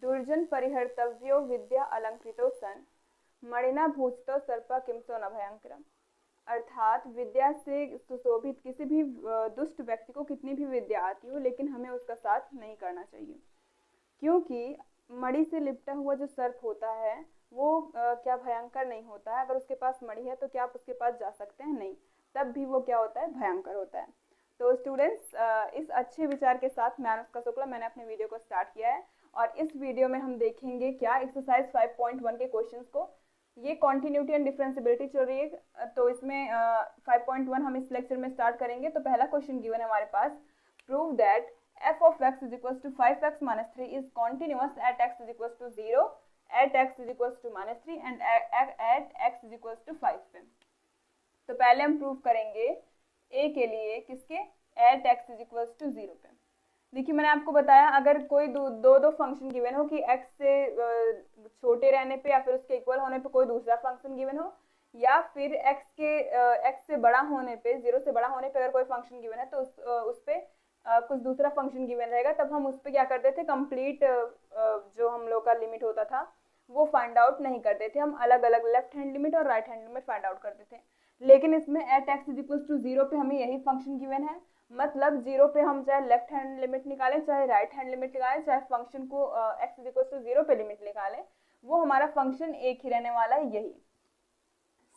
दुर्जन परिहर्तव्यो विद्या अलंकृतो सन मणिना भूषितो सर्पा किमसो न भयंकरम। अर्थात विद्या से सुशोभित किसी भी दुष्ट व्यक्ति को कितनी भी विद्या आती हो, लेकिन हमें उसका साथ नहीं करना चाहिए, क्योंकि मणि से लिपटा हुआ जो सर्प होता है वो क्या भयंकर नहीं होता है। अगर उसके पास मणि है तो क्या आप उसके पास जा सकते हैं? नहीं, तब भी वो क्या होता है? भयंकर होता है। तो स्टूडेंट्स, इस अच्छे विचार के साथ मैं अनुष्का शुक्ला, मैंने अपने वीडियो को स्टार्ट किया है और इस वीडियो में हम देखेंगे क्या एक्सरसाइज 5.1 के क्वेश्चंस को। ये कॉन्टिन्यूटी एंड डिफरेंशिएबिलिटी चल रही है, तो इसमें 5.1 हम इस लेक्चर में स्टार्ट करेंगे। तो पहला क्वेश्चन गिवन है हमारे पास, prove that f of x is equals to 5x minus 3 is continuous at x is equals to 0, at x is equals to minus 3 and at x is equals to 5 पे। तो पहले हम prove करेंगे a के लिए, किसके? at x is equals to 0 पे। देखिए, मैंने आपको बताया अगर कोई दो फंक्शन गिवन हो कि x से छोटे रहने पे या फिर उसके इक्वल होने पे कोई दूसरा फंक्शन गिवन हो, या फिर x से बड़ा होने पे, 0 से बड़ा होने पे अगर कोई फंक्शन गिवन है तो उस पे कुछ दूसरा फंक्शन गिवन रहेगा, तब हम उस पर क्या करते थे? कंप्लीट जो हम लोग का लिमिट होता था वो फाइंड आउट नहीं करते थे, हम अलग अलग लेफ्ट हैंड लिमिट और right hand limit find out करते थे। लेकिन इसमें at x is equal to 0 पे हमें यही फंक्शन गिवन है, मतलब 0 पे हम चाहे लेफ्ट हैंड लिमिट निकालें चाहे राइट हैंड लिमिट निकालें, चाहे फंक्शन को एक्स इज इक्वल टू 0 पे लिमिट निकालें, वो हमारा फंक्शन एक ही रहने वाला है। यही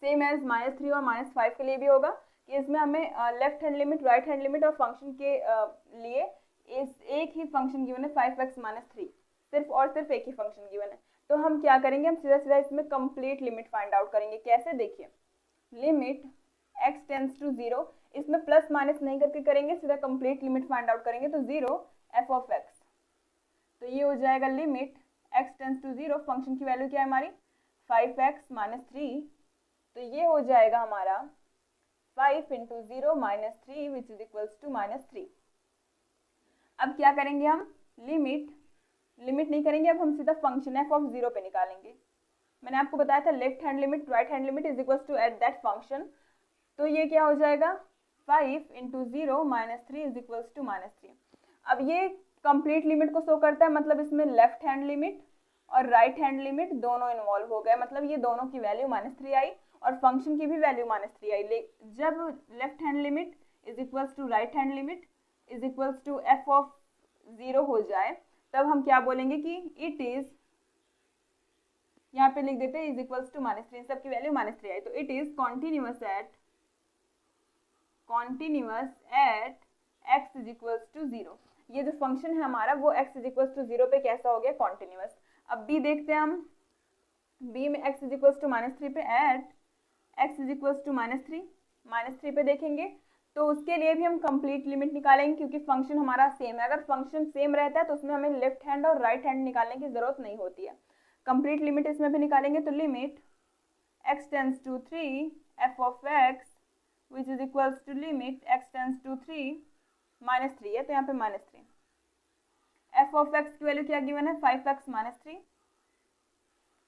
सेम एज -3 और -5 के लिए भी होगा कि इसमें हमें left hand limit, right hand limit और फंक्शन के लिए एक ही फंक्शन गिवन है 5x - 3, सिर्फ और सिर्फ एक ही फंक्शन गिवन है। तो हम क्या करेंगे? हम सीधा सीधा इसमें कंप्लीट लिमिट फाइंड आउट करेंगे। कैसे? देखिए, लिमिट x टेंड्स टू 0, इसमें प्लस माइनस नहीं करके करेंगे, सीधा कंप्लीट लिमिट फाइंड आउट करेंगे। तो 0 f of x, तो ये हो जाएगा limit x tends to 0, function की वैल्यू क्या है हमारी? 5x - 3, तो ये हो जाएगा हमारा 5 × 0 - 3 विच इज इक्वल्स टू -3। अब क्या करेंगे? हम लिमिट नहीं करेंगे, अब हम सीधा फंक्शन f of 0 पे निकालेंगे। मैंने आपको बताया था left hand limit, right hand limit is equals to at that function, तो ये क्या हो जाएगा? 5 × 0 - 3 इज इक्वल्स टू -3। अब ये कंप्लीट लिमिट को शो करता है, मतलब इसमें लेफ्ट हैंड लिमिट और राइट हैंड लिमिट दोनों इन्वॉल्व हो गए, मतलब ये दोनों की वैल्यू -3 आई और फंक्शन की भी वैल्यू -3 आई। जब left hand limit is equals to right hand limit is equals to f of 0 हो जाए, तब हम क्या बोलेंगे कि इट इज, यहाँ पे लिख देते हैं इज इक्वल्स टू -3, सबकी वैल्यू -3 आई, तो it is continuous at x is equals to 0। ये जो फंक्शन है हमारा वो x इज इक्वल्स टू 0 पे कैसा हो गया? कॉन्टिन्यूअस। अब b देखते हैं हम, b में x इज इक्वल्स टू -3 पे at x is equals to -3 पे देखेंगे तो उसके लिए भी हम कंप्लीट लिमिट निकालेंगे, क्योंकि फंक्शन हमारा सेम है। अगर फंक्शन सेम रहता है तो उसमें हमें लेफ्ट हैंड और राइट हैंड निकालने की जरूरत नहीं होती है। कंप्लीट लिमिट इसमें भी निकालेंगे, तो limit x tends to 3 f of x which is equals to limit x tends to 3 -3 है, तो यहाँ पे -3। f of x की वैल्यू क्या गिवन है? 5x - 3,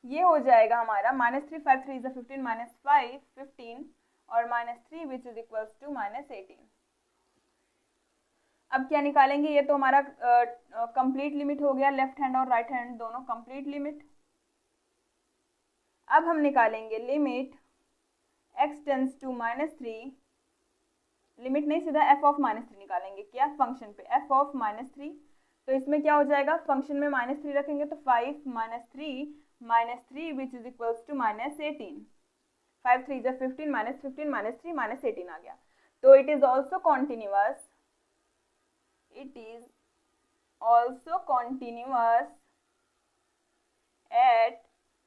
ये हो जाएगा हमारा -3, 5 3 is 15 -5 15 और -3 विच इज इक्वल्स टू -18। अब क्या निकालेंगे? ये तो हमारा कंप्लीट लिमिट हो गया, लेफ्ट हैंड और राइट हैंड दोनों कंप्लीट लिमिट। अब हम निकालेंगे limit x tends to -3, limit नहीं, सीधा f of -3 निकालेंगे। क्या? फंक्शन पे f of -3, तो इसमें क्या हो जाएगा? फंक्शन में -3 रखेंगे तो 5 - 3 which is equals to -18। 5 3 is 15 -15 -3 -18 आ गया। तो it is also continuous at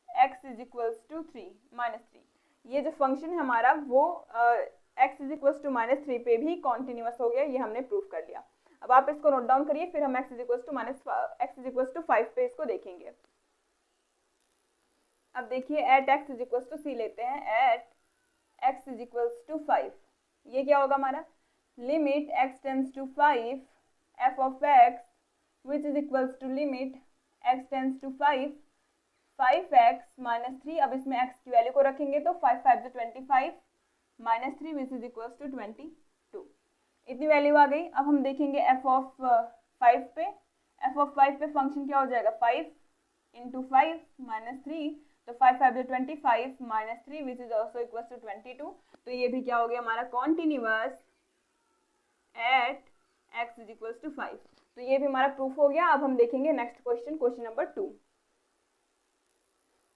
x is equals to 3 -3। ये जो फंक्शन है हमारा वो x इज इक्वल्स टू -3 पे भी कॉन्टिन्यूअस हो गया, ये हमने प्रूव कर लिया। अब आप इसको नोट डाउन करिए, फिर हम x इज इक्वल्स टू 5 पे इसको देखेंगे। अब देखिए, at x is equals to c लेते हैं, at x is equals to 5, ये क्या होगा हमारा? Limit x tends to 5 f of x which is equals to limit x tends to 5x - 3। अब इसमें x की वैल्यू को रखेंगे तो 5 5 25 -3 विच इज इक्वल्स टू 22, इतनी वैल्यू आ गई। अब हम देखेंगे f of 5 पे, f of 5 पे फंक्शन क्या हो जाएगा? 5 इंटू 5 माइनस 3, तो 5 5 25 minus 3 which is also equal to 22। तो ये भी क्या हो गया हमारा continuous at x is equal to 5। तो ये भी हमारा प्रूफ हो गया। अब हम देखेंगे नेक्स्ट क्वेश्चन, क्वेश्चन नंबर 2।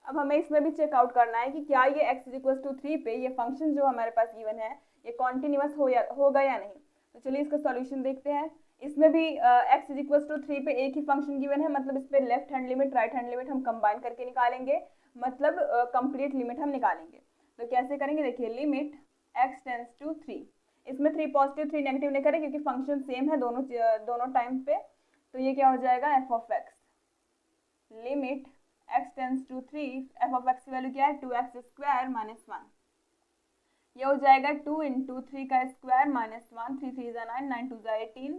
अब हमें इसमें भी चेकआउट करना है कि क्या ये x इज इक्वल टू 3 पे ये फंक्शन जो हमारे पास गिवन है ये कॉन्टिन्यूअस होगा या नहीं। तो चलिए इसका सॉल्यूशन देखते हैं। इसमें भी x इज इक्वल टू 3 पे एक ही फंक्शन गिवन है, मतलब इस पे left hand limit right hand limit हम कंबाइन करके निकालेंगे, मतलब कंप्लीट लिमिट हम निकालेंगे। तो कैसे करेंगे, देखिए लिमिट x टेंड्स टू 3, इसमें 3 पॉजिटिव 3 नेगेटिव नहीं करें क्योंकि फंक्शन सेम है दोनों टाइम पे। तो ये क्या हो जाएगा f of x limit x tends to 3, f of x की वैल्यू क्या है 2x स्क्वायर माइनस 1। ये हो जाएगा 2 इंटू 3 का square minus 1, 3 3 9 9 2 18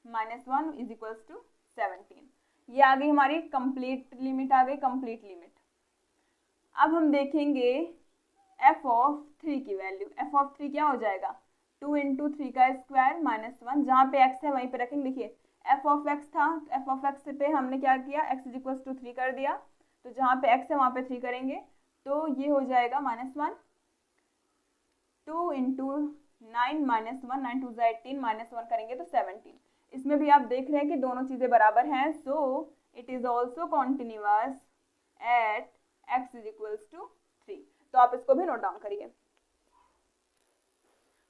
minus 1 is equals to 17। ये आ गई हमारी कंप्लीट लिमिट, आ गई कंप्लीट लिमिट। अब हम देखेंगे f ऑफ 3 की वैल्यू। f ऑफ 3 क्या हो जाएगा 2 इंटू 3 का स्क्वायर माइनस 1, जहाँ पे x है वहीं पे रखेंगे। देखिए f ऑफ x था, f ऑफ x पे हमने क्या किया x इज इक्वल्स टू 3 कर दिया, तो जहाँ पे x है वहाँ पे 3 करेंगे, तो ये हो जाएगा माइनस 1। 2 इंटू 9 माइनस 1, 9 2 18 माइनस 1 करेंगे तो 17। इसमें भी आप देख रहे हैं कि दोनों चीज़ें बराबर हैं, so it is also continuous at x is equals to 3। तो आप इसको भी नोट डाउन करिए।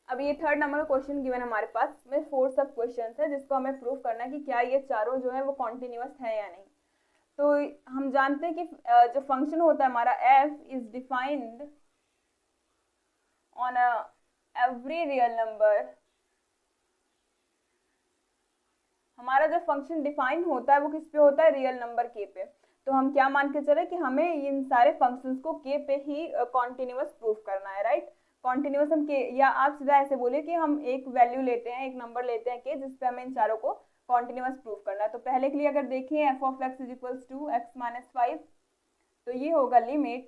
अब ये थर्ड नंबर का क्वेश्चन गिवन हमारे पास, इसमें 4 सब क्वेश्चन है जिसको हमें प्रूव करना है कि क्या ये चारों जो है वो कॉन्टिन्यूअस है या नहीं। तो हम जानते हैं कि जो फंक्शन होता है हमारा f is defined on every real number. हमारा जो फंक्शन डिफाइन होता है वो किस पे होता है, रियल नंबर k पे। तो हम क्या मान के चले कि हमें इन सारे फंक्शंस को k पे ही कॉन्टिन्यूअस प्रूफ करना है, राइट। कॉन्टिन्यूअस हम k, या आप सीधा ऐसे बोलिए कि हम एक वैल्यू लेते हैं, एक नंबर लेते हैं k, जिस पे हमें इन चारों को कॉन्टिन्यूअस प्रूफ करना है। तो पहले के लिए अगर देखें f of x is equals to x minus 5, तो ये होगा limit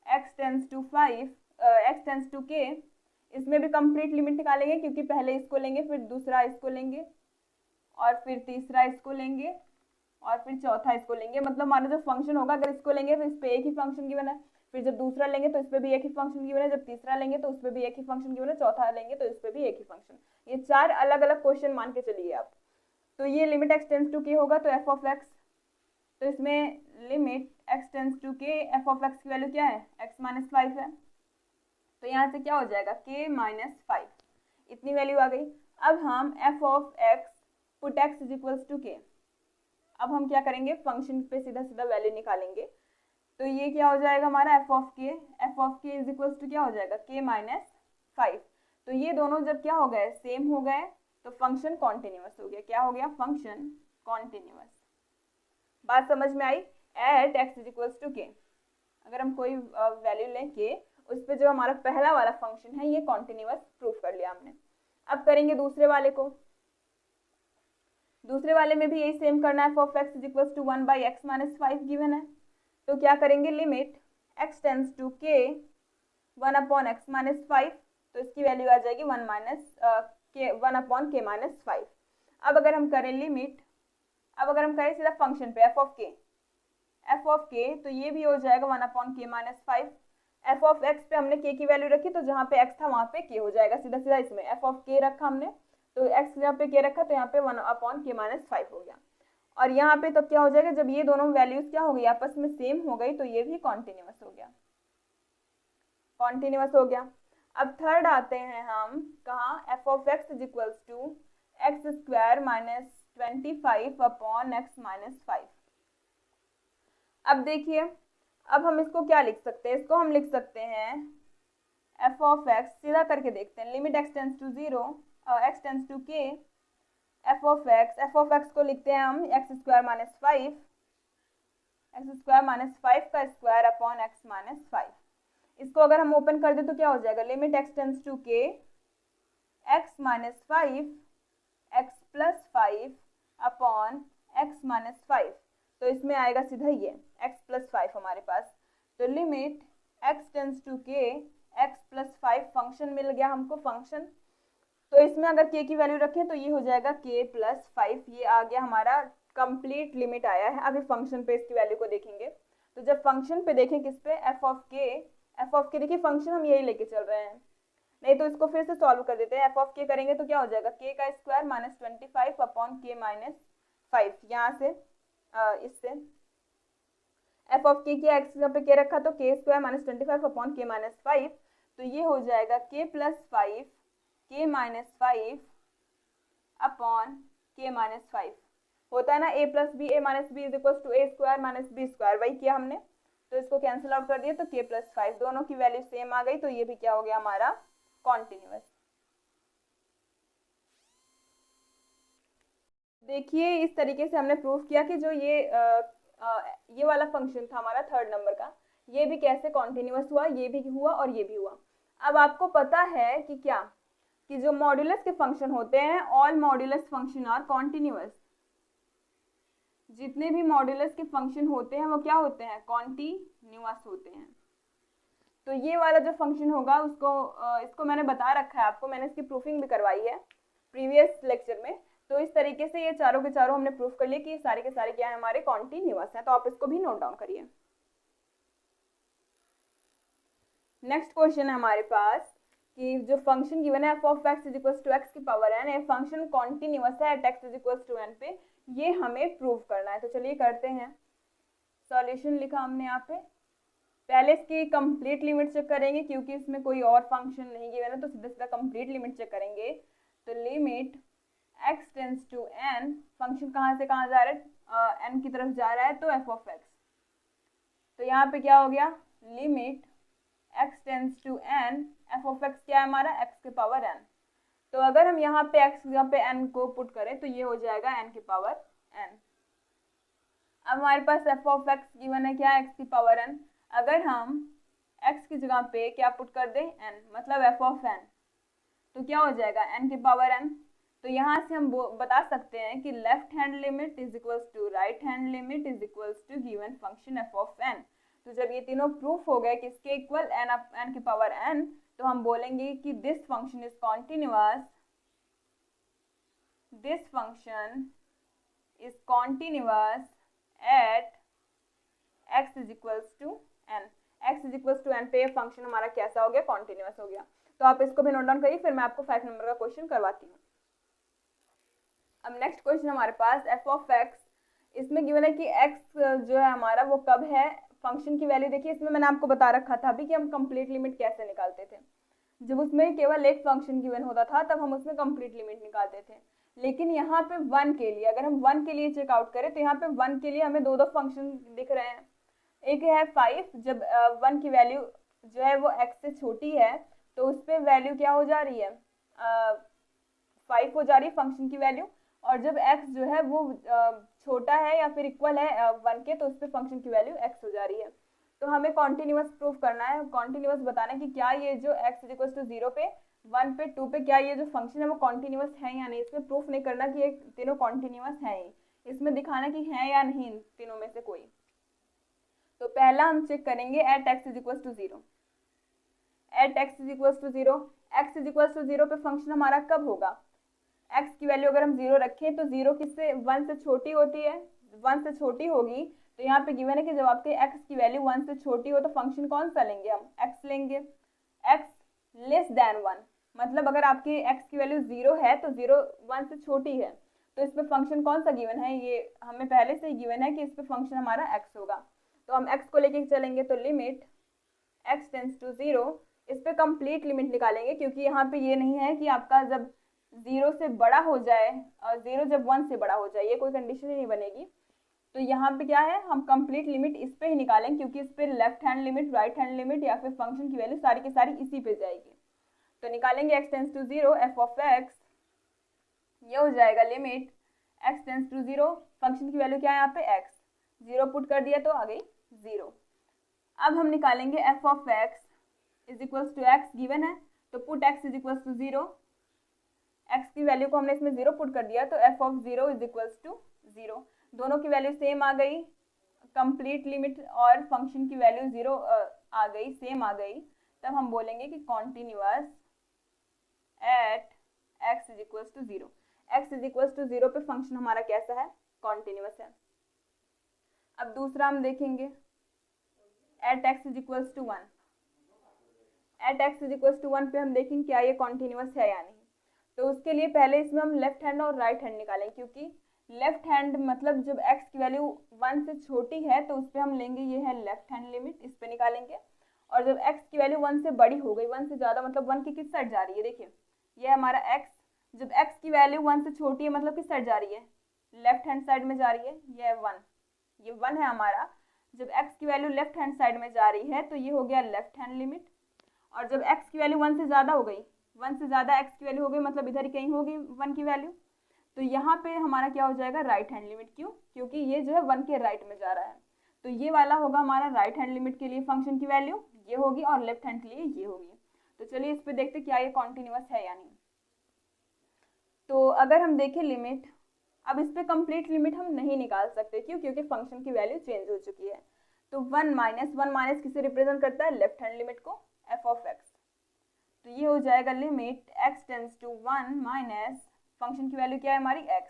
x tends to 5 x tends to k। इसमें भी कंप्लीट लिमिट निकालेंगे क्योंकि पहले इसको लेंगे, फिर दूसरा इसको लेंगे, और फिर तीसरा इसको लेंगे, और फिर चौथा इसको लेंगे। मतलब हमारा जो फंक्शन होगा, अगर इसको लेंगे तो इस पे एक ही फंक्शन गिवन है, फिर जब दूसरा लेंगे तो इस पे भी एक ही फंक्शन गिवन है, जब तीसरा लेंगे तो उस पे भी एक ही फंक्शन गिवन है, चौथा लेंगे तो इस पे भी एक ही फंक्शन। ये 4 अलग अलग क्वेश्चन मान के चलिए आप। तो ये limit x tends to k होगा, तो f ऑफ x, तो इसमें limit x tends to k, f of x की वैल्यू क्या है x माइनस 5 है, तो यहाँ से क्या हो जाएगा k माइनस 5, इतनी वैल्यू आ गई। अब हम f of x put x is equals to k, अब हम क्या करेंगे फंक्शन पे सीधा सीधा वैल्यू निकालेंगे। तो ये क्या हो जाएगा हमारा f of k is equals to क्या हो जाएगा k माइनस 5। तो ये दोनों जब क्या हो गए सेम हो गए तो फंक्शन कॉन्टिन्यूअस हो गया। क्या हो गया फंक्शन कॉन्टिन्यूअस। बात समझ में आई। At x is equals to k, अगर हम कोई वैल्यू लें k, उस पर जो हमारा पहला वाला फंक्शन है ये कॉन्टिन्यूअस प्रूफ कर लिया हमने। अब करेंगे दूसरे वाले को। दूसरे वाले में भी यही सेम करना है। f of x is equals to 1 by x minus 5 given है, तो क्या करेंगे limit x tends to k 1 upon x minus 5, तो इसकी वैल्यू आ जाएगी 1 अपॉन k माइनस 5। अब अगर हम करें लिमिट, अब अगर हम करें सीधा फंक्शन पे f ऑफ k, तो ये भी हो जाएगा 1 upon k minus 5। f of x पे हमने k की वैल्यू रखी, तो जहाँ पे x था वहाँ पे k हो जाएगा सीधा सीधा। इसमें f ऑफ k रखा हमने, तो x यहाँ पे k रखा, तो यहाँ पे 1 अपॉन k माइनस 5 हो गया। और यहाँ पे तब क्या हो जाएगा, जब ये दोनों वैल्यूज क्या हो गई आपस में सेम हो गई, तो ये भी कॉन्टिन्यूअस हो गया, कॉन्टिन्यूअस हो गया। अब थर्ड आते हैं हम कहाँ, f of x is equals to x square minus 25 upon x minus 5। अब देखिए, अब हम इसको क्या लिख सकते हैं, इसको हम लिख सकते हैं f ऑफ x, सीधा करके देखते हैं, limit x tends to 0 x tends to k, f of x को लिखते हैं हम एक्स स्क्वायर माइनस 5 का स्क्वायर अपॉन एक्स माइनस 5। इसको अगर हम ओपन कर दे तो क्या हो जाएगा, limit x tends to k x minus 5 x plus 5 upon x minus 5, तो इसमें आएगा सीधा ये x प्लस 5 हमारे पास। तो limit x tends to k x plus 5 function मिल गया हमको फंक्शन। तो इसमें अगर k की वैल्यू रखें तो ये हो जाएगा k प्लस 5, ये आ गया हमारा कंप्लीट लिमिट आया है। अभी फंक्शन पे इसकी वैल्यू को देखेंगे, तो जब फंक्शन पे देखें किस पे, एफ ऑफ के देखिए फंक्शन हम यही लेके चल रहे हैं, नहीं तो इसको फिर से सॉल्व कर देते हैं। एफ ऑफ के करेंगे तो क्या हो जाएगा, के का स्क्वायर माइनस 25 अपॉन के माइनस 5, यहाँ से इससे एफ ऑफ के किया, एक्स पे के रखा तो के स्क्वायर माइनस 25 अपॉन के माइनस 5, तो ये हो जाएगा के प्लस 5 के माइनस 5 अपॉन के माइनस 5। होता है ना a plus b, a minus b is equal to a square minus b square, वही किया हमने, तो इसको कैंसिल आउट कर दिया तो के प्लस 5, दोनों की वैल्यू सेम आ गई, तो ये भी क्या हो गया हमारा कॉन्टिन्यूअस। देखिए इस तरीके से हमने प्रूव किया कि जो ये वाला फंक्शन था हमारा थर्ड नंबर का, ये भी कैसे कॉन्टिन्यूअस हुआ, ये भी हुआ और ये भी हुआ। अब आपको पता है कि क्या, कि जो मॉड्यूलस के फंक्शन होते हैं, all modulus function are continuous. जितने भी मॉड्यूलस के फंक्शन होते हैं वो क्या होते हैं, कॉन्टिन्यूअस होते हैं। तो ये वाला जो फंक्शन होगा उसको इसको मैंने बता रखा है आपको, मैंने इसकी प्रूफिंग भी करवाई है प्रीवियस लेक्चर में। तो इस तरीके से ये चारों के चारों हमने प्रूफ कर लिए कि ये सारे के सारे क्या है, हमारे कॉन्टिन्यूअस हैं। तो आप इसको भी नोट डाउन करिए। नेक्स्ट क्वेश्चन है हमारे पास कि जो फंक्शन गिवन है f of x is equal to x की पावर एन, ये फंक्शन कॉन्टिन्यूअस है at x is equal to n पे, ये हमें प्रूव करना है। तो चलिए करते हैं। सॉल्यूशन लिखा हमने यहाँ पे, पहले इसकी कंप्लीट लिमिट चेक करेंगे क्योंकि इसमें कोई और फंक्शन नहीं गिवन है, तो सीधा सीधा कंप्लीट लिमिट चेक करेंगे। तो limit x tends to n, function कहाँ से कहाँ जा रहा है, n की तरफ जा रहा है, तो f ऑफ x। तो यहाँ पे क्या हो गया, limit x tends to n, f of x क्या है हमारा, x के पावर n। तो अगर हम यहाँ पे x यहाँ पे n को पुट करें तो ये हो जाएगा n की पावर n। अब हमारे पास f ऑफ x गिवन है क्या, x की पावर n। अगर हम x की जगह पे क्या पुट कर दें, n, मतलब f ऑफ n, तो क्या हो जाएगा n की पावर n। तो यहाँ से हम बता सकते हैं कि left hand limit is equals to right hand limit is equals to given function f of n। तो जब ये तीनों प्रूफ हो गए किसके इक्वल, n की पावर n, तो हम बोलेंगे कि this function is continuous, this function is continuous at x is equals to n। x is equals to n पे ये फंक्शन हमारा कैसा हो गया, कॉन्टिन्यूअस हो गया। तो आप इसको भी नोट डाउन करिए, फिर मैं आपको 5 नंबर का क्वेश्चन करवाती हूँ। अब नेक्स्ट क्वेश्चन हमारे पास f ऑफ x, इसमें गिवन है कि x जो है हमारा वो कब है, फंक्शन की वैल्यू देखिए, इसमें मैंने आपको बता रखा था अभी कि हम कंप्लीट लिमिट कैसे निकालते थे। जब उसमें केवल एक फंक्शन गिवन होता था तब हम उसमें कंप्लीट लिमिट निकालते थे, लेकिन यहाँ पे 1 के लिए, अगर हम 1 के लिए चेकआउट करें तो यहाँ पे 1 के लिए हमें दो फंक्शन दिख रहे हैं। एक है 5, जब 1 की वैल्यू जो है वो x से छोटी है तो उस पर वैल्यू क्या हो जा रही है, 5 हो जा रही है फंक्शन की वैल्यू, और जब x जो है वो छोटा है या फिर इक्वल है 1 के, तो उस पर फंक्शन की वैल्यू x हो जा रही है। तो हमें कॉन्टिन्यूअस प्रूफ करना है, कॉन्टिन्यूअस बताना है कि क्या ये जो x इक्वल टू 0 पे, 1 पे, 2 पे क्या ये जो फंक्शन है वो कॉन्टिन्यूअस है या नहीं। इसमें प्रूफ नहीं करना कि ये तीनों कॉन्टिन्यूअस है ही, इसमें दिखाना कि है या नहीं इन तीनों में से कोई। तो पहला हम चेक करेंगे at x is equal to 0, at x is equal to 0, x is equal to 0 पे फंक्शन हमारा कब होगा, x की वैल्यू अगर हम 0 रखें तो 0 किससे, 1 से छोटी होती है, 1 से छोटी होगी। तो यहाँ पे गिवन है कि जब आपके x की वैल्यू 1 से छोटी हो तो फंक्शन कौन सा लेंगे, हम x लेंगे, x लेस देन 1, मतलब अगर आपकी x की वैल्यू 0 है तो 0 1 से छोटी है, तो इस पे फंक्शन कौन सा गिवन है, ये हमें पहले से ही गिवन है कि इस पे फंक्शन हमारा x होगा। तो हम x को लेके चलेंगे, तो लिमिट x टेंस टू 0, इस पे कंप्लीट लिमिट निकालेंगे क्योंकि यहाँ पे ये नहीं है कि आपका जब 0 से बड़ा हो जाए और 0 जब 1 से बड़ा हो जाए, ये कोई कंडीशन ही नहीं बनेगी। तो यहाँ पे क्या है, हम कंप्लीट लिमिट इस पे ही निकालेंगे क्योंकि इस पे left hand limit, right hand limit या फिर फंक्शन की वैल्यू सारी की सारी इसी पे जाएगी। तो निकालेंगे x tends to 0 f of x, ये हो जाएगा limit x tends to 0, function की वैल्यू क्या है यहाँ पे x, 0 पुट कर दिया तो आ गई 0। अब हम निकालेंगे f of x is equal to x given है, तो put x is equal to 0, x की वैल्यू को हमने इसमें 0 पुट कर दिया तो f of 0 is equal to 0, दोनों की वैल्यू सेम आ गई, कंप्लीट लिमिट और फंक्शन की वैल्यू 0 आ गई, सेम आ गई। तब हम बोलेंगे कि continuous at x is equal to 0, x is equal to 0 पे फंक्शन हमारा कैसा है, कॉन्टिन्यूअस है। अब दूसरा हम देखेंगे at x is equals to 1। At x is equals to 1 पे हम देखेंगे क्या ये कॉन्टिन्यूअस है या नहीं। तो उसके लिए पहले इसमें हम लेफ्ट हैंड और राइट हैंड निकालें, क्योंकि लेफ्ट हैंड मतलब जब x की वैल्यू 1 से छोटी है तो उस पर हम लेंगे, ये है लेफ्ट हैंड लिमिट, इस पे निकालेंगे। और जब x की वैल्यू 1 से बड़ी हो गई, 1 से ज़्यादा मतलब 1 की किस साइड जा रही है, देखिए ये हमारा x, जब x की वैल्यू 1 से छोटी है मतलब किस साइड जा रही है, लेफ्ट हैंड साइड में जा रही है, ये है 1, ये 1 है हमारा। जब x की वैल्यू लेफ्ट हैंड साइड में जा रही है तो ये हो गया लेफ्ट हैंड लिमिट। और जब x की वैल्यू 1 से ज़्यादा हो गई, 1 से ज़्यादा x की वैल्यू हो गई मतलब इधर ही कहीं होगी 1 की वैल्यू, तो यहाँ पे हमारा क्या हो जाएगा, राइट हैंड लिमिट। क्यों? क्योंकि ये जो है 1 के राइट में जा रहा है, तो ये वाला होगा हमारा राइट हैंड लिमिट के लिए फंक्शन की वैल्यू ये होगी, और लेफ्ट हैंड के लिए ये होगी। तो चलिए इस पे देखते क्या ये कॉन्टिन्यूअस है या नहीं। तो अगर हम देखें लिमिट, अब इस पे कंप्लीट लिमिट हम नहीं निकाल सकते, क्यों? क्योंकि फंक्शन की वैल्यू चेंज हो चुकी है। तो 1 माइनस किसे रिप्रेजेंट करता है, लेफ्ट हैंड लिमिट को, एफ ऑफ एक्स। तो ये हो जाएगा limit x tends to 1 minus function की वैल्यू क्या है हमारी x।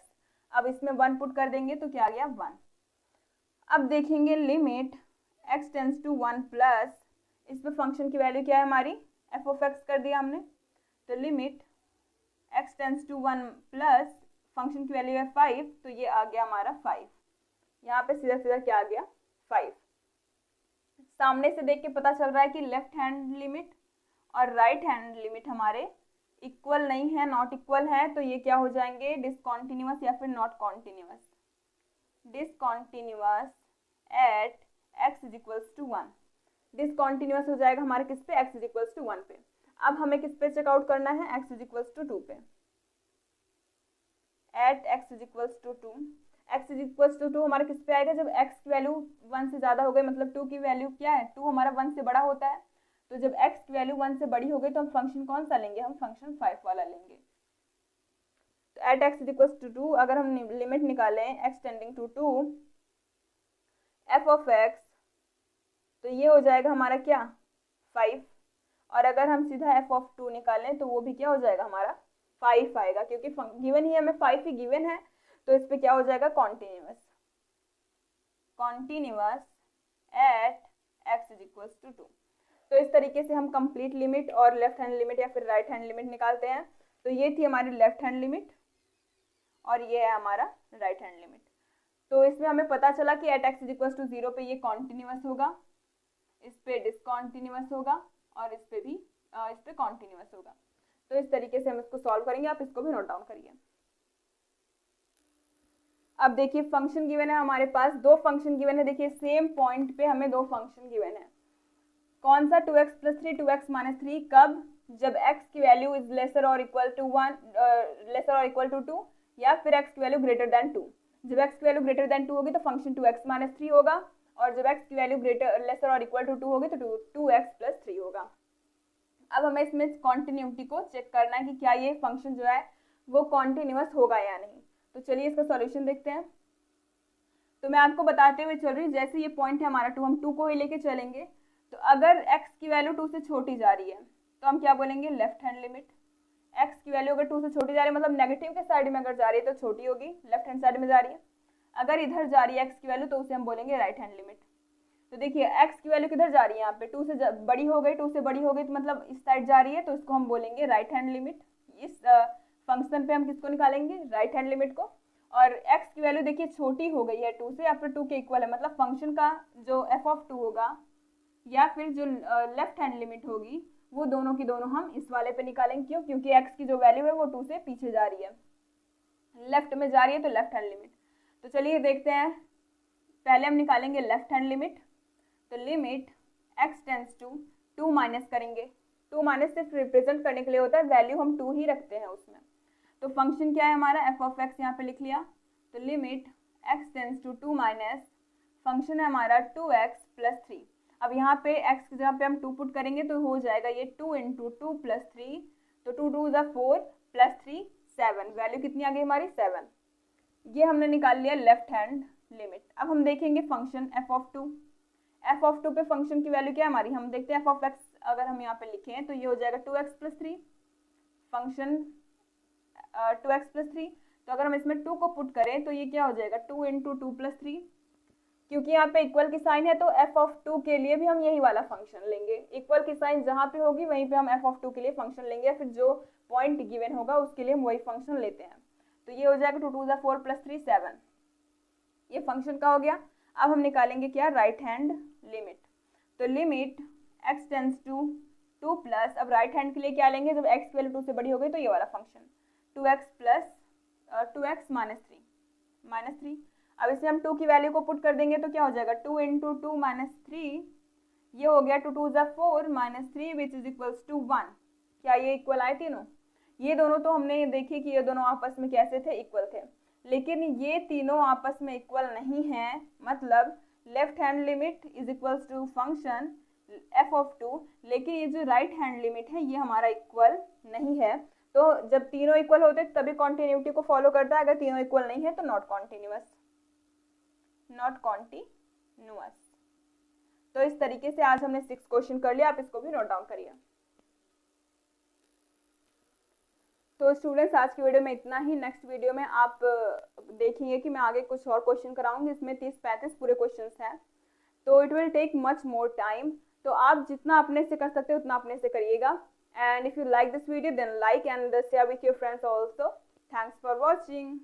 अब इसमें 1 पुट कर देंगे तो क्या आ गया 1। अब देखेंगे limit x tends to 1 plus, इस पे फंक्शन की वैल्यू क्या है हमारी, f ऑफ x कर दिया हमने। तो limit x tends to 1 plus function की वैल्यू है 5, तो ये आ गया हमारा 5। यहाँ पे सीधा सीधा क्या आ गया 5। सामने से देख के पता चल रहा है कि लेफ्ट हैंड लिमिट और राइट हैंड लिमिट हमारे इक्वल नहीं है, नॉट इक्वल है, तो ये क्या हो जाएंगे, डिसकॉन्टिन्यूअस या फिर not continuous. Discontinuous at x is equals to 1, discontinuous हो जाएगा हमारे किस पे, x इज इक्वल्स टू 1 पे। अब हमें किस पे चेकआउट करना है, x इज इक्वल्स टू 2 पे। At x is equals to 2, x is equals to 2 हमारा किस पे आएगा, जब x की वैल्यू 1 से ज़्यादा हो गई, मतलब 2 की वैल्यू क्या है, 2 हमारा 1 से बड़ा होता है। तो जब x की वैल्यू 1 से बड़ी हो गई तो हम फंक्शन कौन सा लेंगे, हम फंक्शन 5 वाला लेंगे। तो at x is equals to 2 अगर हम लिमिट निकालें x tending to 2 f of x, तो ये हो जाएगा हमारा क्या 5। और अगर हम सीधा f ऑफ 2 निकालें तो वो भी क्या हो जाएगा हमारा 5 आएगा, क्योंकि गिवन ही हमें 5 ही गिवन है, तो इस पे क्या हो जाएगा continuous. Continuous at x is equals to 2। तो इस तरीके से हम कंप्लीट लिमिट और लेफ्ट हैंड लिमिट या फिर राइट हैंड लिमिट निकालते हैं। तो ये थी हमारी लेफ्ट हैंड लिमिट और ये है हमारा राइट हैंड लिमिट। तो इसमें हमें पता चला कि at x is equal to 0 पे ये कॉन्टिन्यूअस होगा, इस पे डिसकॉन्टिन्यूअस होगा और इस पे भी इस पे कॉन्टिन्यूअस होगा। तो इस तरीके से हम इसको सॉल्व करेंगे, आप इसको भी नोट डाउन करिए। अब देखिए फंक्शन गिवन है हमारे पास, दो फंक्शन गिवन है। देखिए सेम पॉइंट पे हमें दो फंक्शन गिवन है। कौन सा 2x प्लस 3 2x माइनस 3, कब, जब x की वैल्यू इज लेसर और इक्वल टू 1 लेसर और इक्वल टू 2 या फिर x की वैल्यू ग्रेटर देन 2। जब x की वैल्यू ग्रेटर देन 2 होगी तो फंक्शन 2x माइनस 3 होगा, और जब x की वैल्यू ग्रेटर लेसर और इक्वल टू 2 होगी तो 2x प्लस 3 होगा। अब हमें इसमें कॉन्टिन्यूटी को चेक करना है कि क्या ये फंक्शन जो है वो कॉन्टिन्यूअस होगा या नहीं। तो चलिए इसका सॉल्यूशन देखते हैं। तो मैं आपको बताते हुए चल रही हूँ, जैसे ये पॉइंट है हमारा 2, हम 2 को ही लेके चलेंगे। तो अगर x की वैल्यू 2 से छोटी जा रही है तो हम क्या बोलेंगे, लेफ्ट हैंड लिमिट। x की वैल्यू अगर 2 से छोटी जा रही है मतलब नेगेटिव के साइड में अगर जा रही है तो छोटी होगी, लेफ्ट हैंड साइड में जा रही है। अगर इधर जा रही है x की वैल्यू तो उसे हम बोलेंगे राइट हैंड लिमिट। तो देखिए x की वैल्यू किधर जा रही है, यहाँ पे 2 से बड़ी हो गई, 2 से बड़ी हो गई तो मतलब इस साइड जा रही है, तो इसको हम बोलेंगे राइट हैंड लिमिट। इस फंक्शन पे हम किसको निकालेंगे, राइट हैंड लिमिट को। और x की वैल्यू देखिए छोटी हो गई है 2 से, या फिर 2 के इक्वल है, मतलब फंक्शन का जो f ऑफ 2 होगा या फिर जो लेफ्ट हैंड लिमिट होगी वो दोनों की दोनों हम इस वाले पे निकालेंगे। क्यों, क्योंकि x की जो वैल्यू है वो 2 से पीछे जा रही है, लेफ्ट में जा रही है, तो लेफ्ट हैंड लिमिट। तो चलिए देखते हैं, पहले हम निकालेंगे लेफ्ट हैंड लिमिट। तो limit x tends to 2 minus करेंगे, 2 माइनस सिर्फ रिप्रेजेंट करने के लिए होता है, वैल्यू हम 2 ही रखते हैं उसमें। तो फंक्शन क्या है हमारा, f ऑफ x यहाँ पे लिख लिया। तो limit x tends to 2 minus function है हमारा 2x प्लस 3। अब यहाँ पे x की जगह पे हम 2 पुट करेंगे तो हो जाएगा ये 2 इंटू 2 प्लस 3, तो 2 2 ज़ा 4 प्लस 3 7, वैल्यू कितनी आ गई हमारी 7। ये हमने निकाल लिया लेफ्ट हैंड लिमिट। अब हम देखेंगे function f of 2। f of 2 पे फंक्शन की वैल्यू क्या है हमारी, हम देखते हैं f ऑफ x अगर हम यहाँ पे लिखें तो ये हो जाएगा 2x plus 3, function 2x plus 3। तो अगर हम इसमें 2 को पुट करें तो ये क्या हो जाएगा 2 इंटू 2 प्लस 3, क्योंकि यहाँ पे इक्वल की साइन है तो एफ ऑफ 2 के लिए भी हम यही वाला फंक्शन लेंगे। इक्वल की साइन जहाँ पे होगी वहीं पे हम एफ ऑफ 2 के लिए फंक्शन लेंगे, या फिर जो पॉइंट गिवन होगा उसके लिए हम वही फंक्शन लेते हैं। तो ये हो जाएगा 2 2 4 प्लस 3 7, ये फंक्शन का हो गया। अब हम निकालेंगे क्या, राइट हैंड लिमिट। तो limit x tends to 2 plus, अब राइट हैंड के लिए क्या लेंगे, जब x की वैल्यू 2 से बड़ी हो गई तो ये वाला function 2x plus 2x minus 3। अब इसमें हम 2 की वैल्यू को पुट कर देंगे तो क्या हो जाएगा 2 इंटू 2 माइनस 3, ये हो गया 2 2 4 minus 3 which is equals to 1। क्या ये इक्वल आए तीनों? ये दोनों तो हमने देखे कि ये दोनों आपस में कैसे थे, इक्वल थे, लेकिन ये तीनों आपस में इक्वल नहीं है। मतलब left hand limit is equals to function f of 2, लेकिन ये जो राइट हैंड लिमिट है ये हमारा इक्वल नहीं है। तो जब तीनों इक्वल होते तभी कॉन्टिन्यूटी को फॉलो करता है, अगर तीनों इक्वल नहीं है तो नॉट कॉन्टिन्यूअस। तो इस तरीके से आज हमने 6 क्वेश्चन कर लिया, आप इसको भी नोट डाउन करिए। तो स्टूडेंट्स आज की वीडियो में इतना ही। नेक्स्ट वीडियो में आप देखेंगे कि मैं आगे कुछ और क्वेश्चन कराऊंगी, इसमें 30-35 पूरे क्वेश्चंस हैं, तो it will take much more time. तो आप जितना अपने से कर सकते हो उतना अपने से करिएगा। And if you like this video then like and share with your friends also. Thanks for watching.